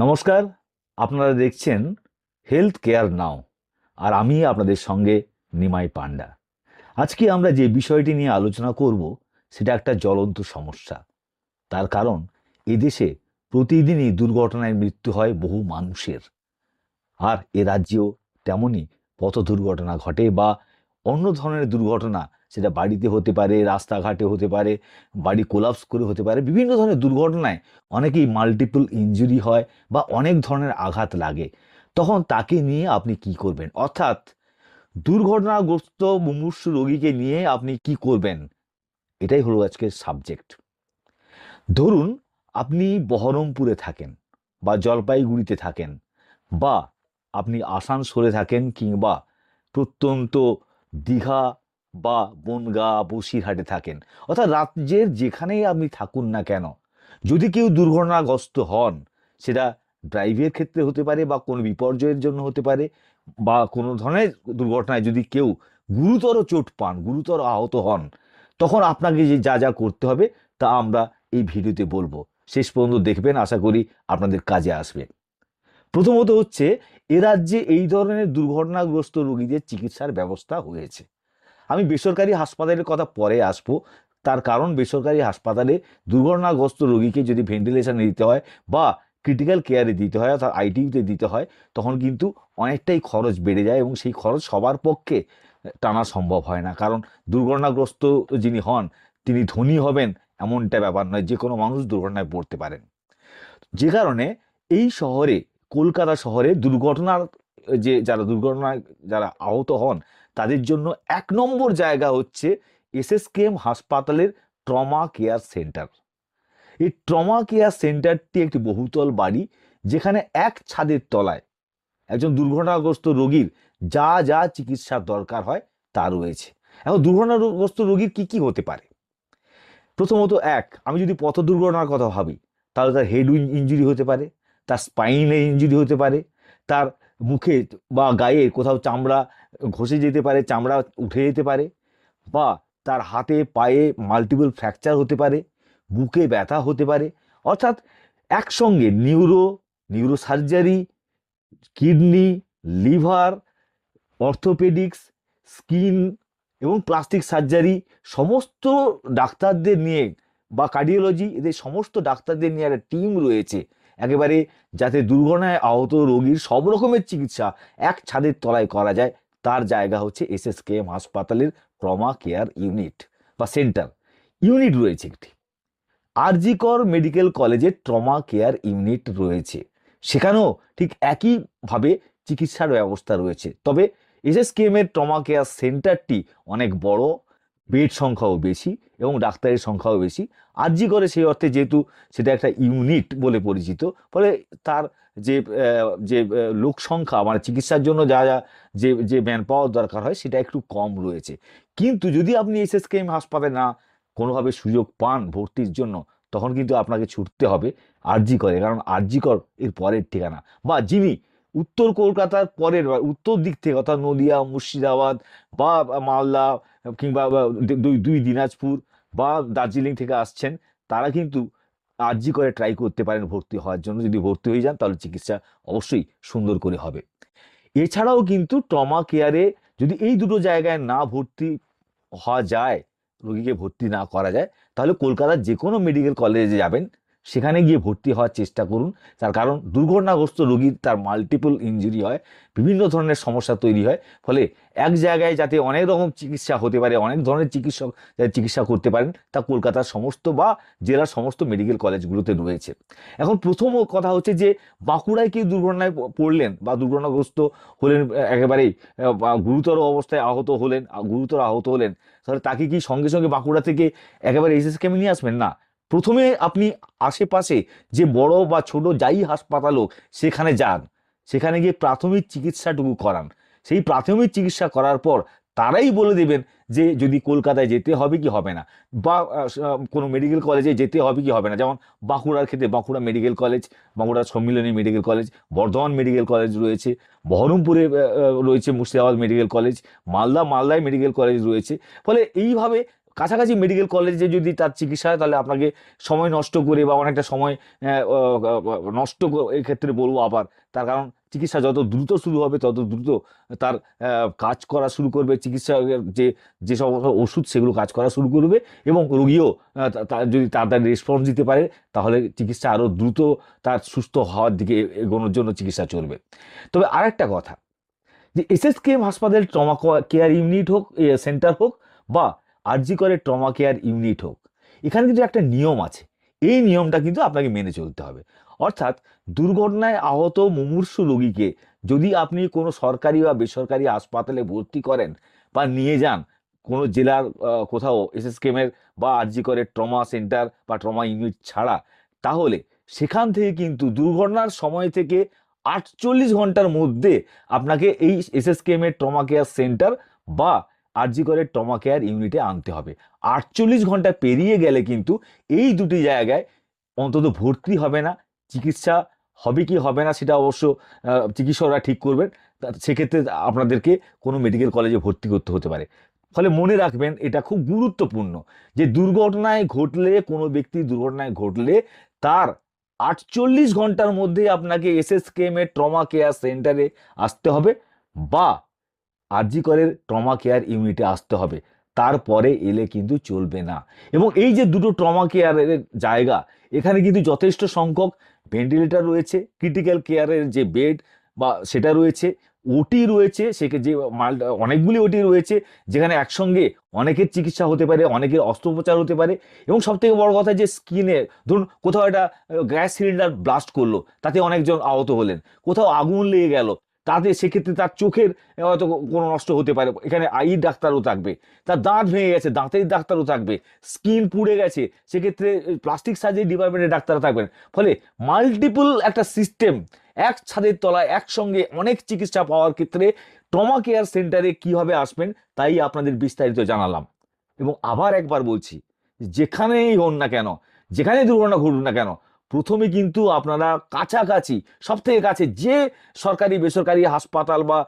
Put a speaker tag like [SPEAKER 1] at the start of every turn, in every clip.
[SPEAKER 1] নমস্কার। আপনারা দেখছেন হেলথ কেয়ার নাও, আর আমি আপনাদের সঙ্গে নিমাই পান্ডা। আজকে আমরা যে বিষয়টি নিয়ে আলোচনা করব সেটা একটা জ্বলন্ত সমস্যা। তার কারণ এদেশে প্রতিদিনই দুর্ঘটনায় মৃত্যু হয় বহু মানুষের। আর এ রাজ্যেও তেমনই পথ দুর্ঘটনা ঘটে বা অন্য ধরনের দুর্ঘটনা, সেটা বাড়িতে হতে পারে, রাস্তাঘাটে হতে পারে, বাড়ি কোলাপস করে হতে পারে। বিভিন্ন ধরনের দুর্ঘটনায় অনেকেই মাল্টিপল ইনজুরি হয় বা অনেক ধরনের আঘাত লাগে। তখন তাকে নিয়ে আপনি কি করবেন, অর্থাৎ দুর্ঘটনাগ্রস্ত মুমূর্ষু রোগীকে নিয়ে আপনি কি করবেন, এটাই হলো আজকের সাবজেক্ট। ধরুন আপনি বহরমপুরে থাকেন বা জলপাইগুড়িতে থাকেন, বা আপনি আসানসোলে থাকেন, কিংবা প্রত্যন্ত দীঘা বা বনগাঁ বসিরহাটে থাকেন, অর্থাৎ রাজ্যের যেখানেই আপনি থাকুন না কেন, যদি কেউ দুর্ঘটনাগ্রস্ত হন, সেটা ড্রাইভের ক্ষেত্রে হতে পারে বা কোনো বিপর্যয়ের জন্য হতে পারে, বা কোনো ধরনের দুর্ঘটনায় যদি কেউ গুরুতর চোট পান, গুরুতর আহত হন, তখন আপনাকে যে যা যা করতে হবে তা আমরা এই ভিডিওতে বলবো। শেষ পর্যন্ত দেখবেন, আশা করি আপনাদের কাজে আসবে। প্রথমত হচ্ছে, এ রাজ্যে এই ধরনের দুর্ঘটনাগ্রস্ত রোগীদের চিকিৎসার ব্যবস্থা হয়েছে। আমি বেসরকারি হাসপাতালের কথা পরে আসবো। তার কারণ বেসরকারি হাসপাতালে দুর্ঘটনাগ্রস্ত রোগীকে যদি ভেন্টিলেশনে দিতে হয় বা ক্রিটিক্যাল কেয়ারে দিতে হয়, অর্থাৎ আইটিইউতে দিতে হয়, তখন কিন্তু অনেকটাই খরচ বেড়ে যায় এবং সেই খরচ সবার পক্ষে টানা সম্ভব হয় না। কারণ দুর্ঘটনাগ্রস্ত যিনি হন তিনি ধনী হবেন এমনটা ব্যাপার নয়, যে কোনো মানুষ দুর্ঘটনায় পড়তে পারেন। যে কারণে এই শহরে, কলকাতা শহরে দুর্ঘটনার যারা দুর্ঘটনায় যারা আহত হন, তাদের জন্য এক নম্বর জায়গা হচ্ছে এসএসকেএম হাসপাতালের ট্রমা কেয়ার সেন্টার। এই ট্রমা কেয়ার সেন্টারটি একটি বহুতল বাড়ি, যেখানে এক ছাদের তলায় একজন দুর্ঘটনাগ্রস্ত রোগীর যা যা চিকিৎসার দরকার হয় তা রয়েছে। এখন দুর্ঘটনাগ্রস্ত রোগীর কি কি হতে পারে? প্রথমত, আমি যদি পথ দুর্ঘটনার কথা ভাবি, তাহলে তার হেড ইঞ্জুরি হতে পারে, তার স্পাইনে ইঞ্জুরি হতে পারে, তার মুখে বা গায়ে কোথাও চামড়া ঘষে যেতে পারে, চামড়া উঠে যেতে পারে, বা তার হাতে পায়ে মাল্টিপল ফ্র্যাকচার হতে পারে, বুকে ব্যথা হতে পারে। অর্থাৎ একসঙ্গে neuro surgery, kidney, liver, orthopaedics, skin এবং প্লাস্টিক সার্জারি, সমস্ত ডাক্তারদের নিয়ে, বা কার্ডিওলজি, এদের সমস্ত ডাক্তারদের নিয়ে একটা টিম রয়েছে একেবারে, যাতে দুর্ঘটনায় আহত রোগীর সব রকমের চিকিৎসা এক ছাদের তলায় করা যায়। তার জায়গা হচ্ছে এসএসকেএম হাসপাতালের ট্রমা কেয়ার ইউনিট বা সেন্টার। ইউনিট রয়েছে একটি আরজি কর মেডিকেল কলেজের ট্রমা কেয়ার ইউনিট রয়েছে, সেখানেও ঠিক একইভাবে চিকিৎসার ব্যবস্থা রয়েছে। তবে এসএসকেএম এর ট্রমা কেয়ার সেন্টারটি অনেক বড়, বেড সংখ্যাও বেশি এবং ডাক্তারের সংখ্যাও বেশি। আরজি করে সেই অর্থে, যেহেতু সেটা একটা ইউনিট বলে পরিচিত, ফলে তার যে লোক সংখ্যা, মানে চিকিৎসার জন্য যা যা যে যে ম্যান পাওয়ার দরকার হয়, সেটা একটু কম রয়েছে। কিন্তু যদি আপনি এসএসকেএম হাসপাতালে না কোনোভাবে সুযোগ পান ভর্তির জন্য, তখন কিন্তু আপনাকে ছুটতে হবে আরজি করে, কারণ আরজি কর এর পরের ঠিকানা। বা যিনি উত্তর কলকাতার পরের বা উত্তর দিক থেকে, অর্থাৎ নদিয়া, মুর্শিদাবাদ বা মালদা, কিংবা দুই দুই দিনাজপুর বা দার্জিলিং থেকে আসছেন, তারা কিন্তু আরজি করে ট্রাই করতে পারেন ভর্তি হওয়ার জন্য। যদি ভর্তি হয়ে যান, তাহলে চিকিৎসা অবশ্যই সুন্দর করে হবে। এছাড়াও কিন্তু ট্রমা কেয়ারে যদি এই দুটো জায়গায় না ভর্তি হওয়া যায়, রোগীকে ভর্তি না করা যায়, তাহলে কলকাতার যে কোনো মেডিকেল কলেজে যাবেন, সেখানে গিয়ে ভর্তি হওয়ার চেষ্টা করুন। তার কারণ দুর্ঘটনাগ্রস্ত রোগীর তার মাল্টিপল ইনজুরি হয়, বিভিন্ন ধরনের সমস্যা তৈরি হয়, ফলে এক জায়গায় যাতে অনেক রকম চিকিৎসা হতে পারে, অনেক ধরনের চিকিৎসক চিকিৎসা করতে পারেন, তা কলকাতার সমস্ত বা জেলার সমস্ত মেডিকেল কলেজগুলোতে রয়েছে। এখন প্রথম কথা হচ্ছে যে, বাঁকুড়ায় কেউ দুর্ঘটনায় পড়লেন বা দুর্ঘটনাগ্রস্ত হলেন, একেবারেই বা গুরুতর অবস্থায় আহত হলেন, গুরুতর আহত হলেন, তাহলে তাকে কি সঙ্গে সঙ্গে বাঁকুড়া থেকে একেবারে এসএসকেএমে নিয়ে আসবেন? না। প্রথমে আপনি আশেপাশে যে বড় বা ছোট যাই হাসপাতাল হোক, সেখানে যান, সেখানে গিয়ে প্রাথমিক চিকিৎসাটুকু করান। সেই প্রাথমিক চিকিৎসা করার পর তারাই বলে দেবেন যে যদি কলকাতায় যেতে হবে কি হবে না, বা কোনো মেডিকেল কলেজে যেতে হবে কি হবে না। যেমন বাঁকুড়ার ক্ষেত্রে Bankura medical college, Bankura Sammilani medical college, Bardhaman medical college রয়েছে, বহরমপুরে রয়েছে মুর্শিদাবাদ মেডিকেল কলেজ, মালদায় মেডিকেল কলেজ রয়েছে। ফলে এইভাবে কাছাকাছি মেডিকেল কলেজে যদি তার চিকিৎসা হয় তাহলে আপনাকে সময় নষ্ট করে বা অনেকটা সময় নষ্ট এই ক্ষেত্রে বলবো আবার, তার কারণ চিকিৎসা যত দ্রুত শুরু হবে তত দ্রুত তার কাজ করা শুরু করবে, চিকিৎসা যে যেসব ওষুধ সেগুলো কাজ করা শুরু করবে, এবং রোগীও যদি তাড়াতাড়ি রেসপন্স দিতে পারে তাহলে চিকিৎসা আরও দ্রুত তার সুস্থ হওয়ার দিকে এগোনোর জন্য চিকিৎসা চলবে। তবে আরেকটা কথা, যে এসএসকেএম হাসপাতাল ট্রমা কেয়ার ইউনিট হোক, সেন্টার হোক, বা আরজি করে ট্রমা কেয়ার ইউনিট হোক, এখানে কিন্তু একটা নিয়ম আছে। এই নিয়মটা কিন্তু আপনাকে মেনে চলতে হবে। অর্থাৎ দুর্ঘটনায় আহত মুমূর্ষু রোগীকে যদি আপনি কোনো সরকারি বা বেসরকারি হাসপাতালে ভর্তি করেন বা নিয়ে যান, কোনো জেলার কোথাও এসএসকেএমের বা আরজি করে ট্রমা সেন্টার বা ট্রমা ইউনিট ছাড়া, তাহলে সেখান থেকে কিন্তু দুর্ঘটনার সময় থেকে 48 ঘন্টার মধ্যে আপনাকে এই এসএসকেএম এর ট্রমা কেয়ার সেন্টার বা আরজি করে ট্রমা কেয়ার ইউনিটে আনতে হবে। 48 ঘন্টা পেরিয়ে গেলে কিন্তু এই দুটি জায়গায় অন্তত ভর্তি হবে না। চিকিৎসা হবে কি হবে না সেটা অবশ্য চিকিৎসকরা ঠিক করবেন। সেক্ষেত্রে আপনাদেরকে কোনো মেডিকেল কলেজে ভর্তি করতে হতে পারে। ফলে মনে রাখবেন, এটা খুব গুরুত্বপূর্ণ যে কোনো ব্যক্তি দুর্ঘটনায় ঘটলে তার 48 ঘন্টার মধ্যে আপনাকে এসএসকেএম এর ট্রমা কেয়ার সেন্টারে আসতে হবে বা আরজি করের ট্রমা কেয়ার ইউনিটে আসতে হবে, তারপরে এলে কিন্তু চলবে না। এবং এই যে দুটো ট্রমা কেয়ারের জায়গা, এখানে কিন্তু যথেষ্ট সংখ্যক ভেন্টিলেটর রয়েছে, ক্রিটিক্যাল কেয়ারের যে বেড বা সেটা রয়েছে, ওটি রয়েছে, যে অনেকগুলি ওটি রয়েছে যেখানে একসঙ্গে অনেকের চিকিৎসা হতে পারে, অনেকের অস্ত্রোপচার হতে পারে। এবং সব থেকে বড় কথা যে স্কিনে ধরুন কোথাও একটা গ্যাস সিলিন্ডার ব্লাস্ট করলো, তাতে অনেকজন আহত হলেন, কোথাও আগুন লেগে গেল, তাতে সেক্ষেত্রে তার চোখের হয়তো কোনো নষ্ট হতে পারে, এখানে আইর ডাক্তারও থাকবে, তার দাঁত ভেঙে গেছে দাঁতের ডাক্তারও থাকবে, স্কিন পুড়ে গেছে সেক্ষেত্রে প্লাস্টিক সার্জারি ডিপার্টমেন্টের ডাক্তাররা থাকবেন। ফলে মাল্টিপল একটা সিস্টেম এক ছাদের তলায় একসঙ্গে অনেক চিকিৎসা পাওয়ার ক্ষেত্রে ট্রমা কেয়ার সেন্টারে কিভাবে আসবেন তাই আপনাদের বিস্তারিত জানালাম। এবং আবার একবার বলছি, যেখানেই হন না কেন, যেখানে দুর্ঘটনা ঘটুক না কেন, প্রথমে কিন্তু আপনারা কাছাকাছি সব থেকে কাছে যে সরকারি বেসরকারি হাসপাতাল বা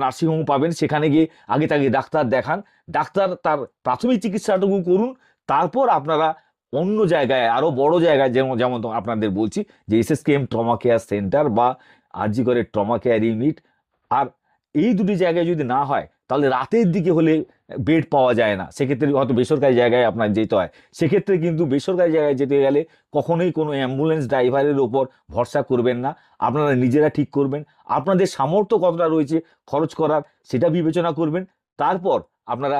[SPEAKER 1] নার্সিংহোম পাবেন সেখানে গিয়ে আগে তাকে ডাক্তার দেখান, ডাক্তার তার প্রাথমিক চিকিৎসাটুকু করুন, তারপর আপনারা অন্য জায়গায় আরও বড় জায়গায় যেমন যেমন আপনাদের বলছি যে এসএসকেএম ট্রমা কেয়ার সেন্টার বা আরজি করে ট্রমা কেয়ার ইউনিট। আর এই দুটি জায়গায় যদি না হয় তাহলে রাতের দিকে হলে বেড পাওয়া যায় না, সেক্ষেত্রে হয়তো বেসরকারি জায়গায় আপনার যেতে হয়। সেক্ষেত্রে কিন্তু বেসরকারি জায়গায় যেতে গেলে কখনোই কোনো অ্যাম্বুলেন্স ড্রাইভারের ওপর ভরসা করবেন না, আপনারা নিজেরা ঠিক করবেন, আপনাদের সামর্থ্য কতটা রয়েছে খরচ করার সেটা বিবেচনা করবেন। তারপর আপনারা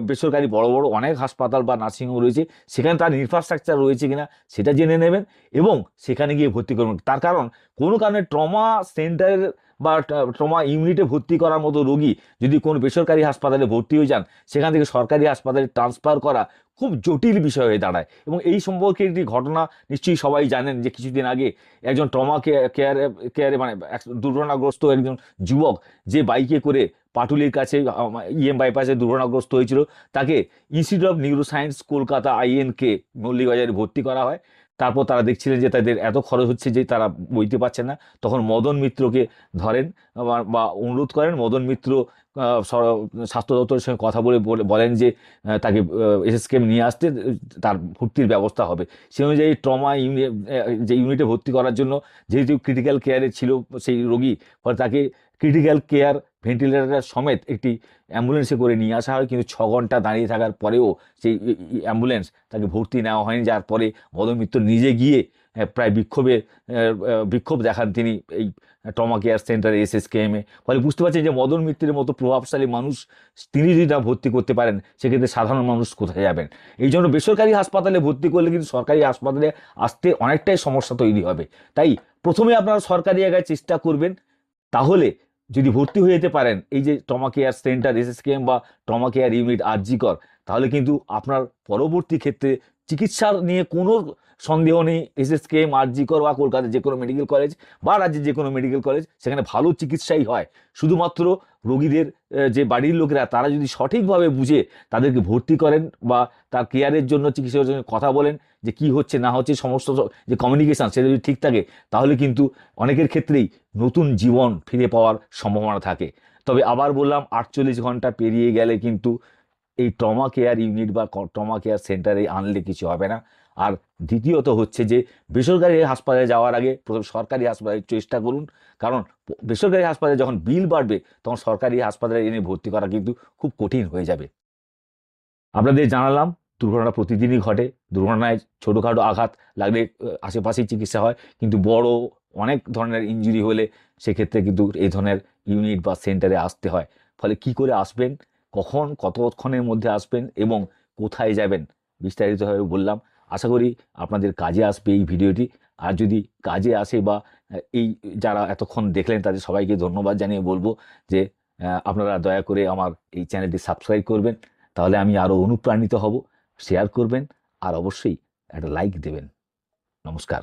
[SPEAKER 1] বেসরকারি বড় বড় অনেক হাসপাতাল বা নার্সিংহোম রয়েছে, সেখানে তার ইনফ্রাস্ট্রাকচার রয়েছে কিনা সেটা জেনে নেবেন এবং সেখানে গিয়ে ভর্তি করবেন। তার কারণ কোনো কারণে ট্রমা সেন্টারের বা ট্রমা ইউনিটে ভর্তি করার মতো রোগী যদি কোনো বেসরকারি হাসপাতালে ভর্তি হয়ে যান, সেখান থেকে সরকারি হাসপাতালে ট্রান্সফার করা খুব জটিল বিষয় হয়ে দাঁড়ায়। এবং এই সম্পর্কে একটি ঘটনা নিশ্চয়ই সবাই জানেন যে কিছুদিন আগে একজন ট্রমা কেয়ারে মানে দুর্ঘটনাগ্রস্ত একজন যুবক যে বাইকে করে পাটুলির কাছে বাইপাসে দুর্ঘটনাগ্রস্ত হয়েছিল, তাকে institute of neuroscience Kolkata INK মৌলিকবাজারে ভর্তি করা হয়। তারপর তারা দেখছিলেন যে তাদের এত খরচ হচ্ছে যে তারা বইতে পারছেন না, তখন মদন মিত্রকে ধরেন বা অনুরোধ করেন। মদন মিত্র স্বাস্থ্য দপ্তরের সঙ্গে কথা বলেন যে তাকে এসএসকেএম নিয়ে আসতে তার ভর্তির ব্যবস্থা হবে। সেই অনুযায়ী ট্রমা যে ইউনিটে ভর্তি করার জন্য যেহেতু ক্রিটিক্যাল কেয়ারে ছিল সেই রোগী, ফলে তাকে ক্রিটিক্যাল কেয়ার ভেন্টিলেটর সমেত একটি অ্যাম্বুলেন্সে করে নিয়ে আসা হয়, কিন্তু 6 ঘন্টা দাঁড়িয়ে থাকার পরেও সেই অ্যাম্বুলেন্স তাকে ভর্তি নেওয়া হয়নি, যার পরে মদন মিত্র নিজে গিয়ে প্রায় বিক্ষোভ দেখান তিনি এই ট্রমা কেয়ার সেন্টারে এসএসকেএমে। ফলে বুঝতে পারছেন যে মদন মিত্রের মতো প্রভাবশালী মানুষ তিনি যদি না ভর্তি করতে পারেন, সেক্ষেত্রে সাধারণ মানুষ কোথায় যাবেন? এই জন্য বেসরকারি হাসপাতালে ভর্তি করলে কিন্তু সরকারি হাসপাতালে আসতে অনেকটাই সমস্যা তৈরি হবে। তাই প্রথমে আপনারা সরকারি জায়গায় চেষ্টা করবেন, তাহলে যদি ভর্তি হয়ে যেতে পারেন এই যে ট্রমা কেয়ার সেন্টার এসএসকেএম বা ট্রমা কেয়ার ইউনিট আরজি কর, তাহলে কিন্তু আপনার পরবর্তী ক্ষেত্রে চিকিৎসার নিয়ে কোনো সন্দেহ নেই। এসএসকেএম আরজি কর বা কলকাতার যে কোনো মেডিকেল কলেজ বা রাজ্যের যে কোনো মেডিকেল কলেজ, সেখানে ভালো চিকিৎসাই হয়। শুধুমাত্র রোগীদের যে বাড়ির লোকেরা তারা যদি সঠিকভাবে বুঝে তাদেরকে ভর্তি করেন বা তার কেয়ারের জন্য চিকিৎসার জন্য কথা বলেন যে কি হচ্ছে না হচ্ছে, সমস্ত যে কমিউনিকেশান সেটা যদি ঠিক থাকে, তাহলে কিন্তু অনেকের ক্ষেত্রেই নতুন জীবন ফিরে পাওয়ার সম্ভাবনা থাকে। তবে আবার বললাম, 48 ঘন্টা পেরিয়ে গেলে কিন্তু এই ট্রমা কেয়ার ইউনিট বা ট্রমা কেয়ার সেন্টারে আনলে কিছু হবে না। আর দ্বিতীয়ত হচ্ছে যে বেসরকারি হাসপাতালে যাওয়ার আগে প্রথম সরকারি হাসপাতালে চেষ্টা করুন, কারণ বেসরকারি হাসপাতালে যখন বিল বাড়বে তখন সরকারি হাসপাতালে এনে ভর্তি করা কিন্তু খুব কঠিন হয়ে যাবে। আপনাদের জানালাম দুর্ঘটনা প্রতিদিনই ঘটে, দুর্ঘটনায় ছোটোখাটো আঘাত লাগলে আশেপাশেই চিকিৎসা হয়, কিন্তু বড় অনেক ধরনের ইনজুরি হলে সেক্ষেত্রে কিন্তু এই ধরনের ইউনিট বা সেন্টারে আসতে হয়। ফলে কি করে আসবেন, কখন কতক্ষণের মধ্যে আসবেন এবং কোথায় যাবেন বিস্তারিতভাবে বললাম। আশা করি আপনাদের কাজে আসবে এই ভিডিওটি। আর যদি কাজে আসে বা এই যারা এতক্ষণ দেখলেন তাদের সবাইকে ধন্যবাদ জানিয়ে বলবো যে আপনারা দয়া করে আমার এই চ্যানেলটি সাবস্ক্রাইব করবেন, তাহলে আমি আরও অনুপ্রাণিত হব। শেয়ার করবেন আর অবশ্যই একটা লাইক দেবেন। নমস্কার।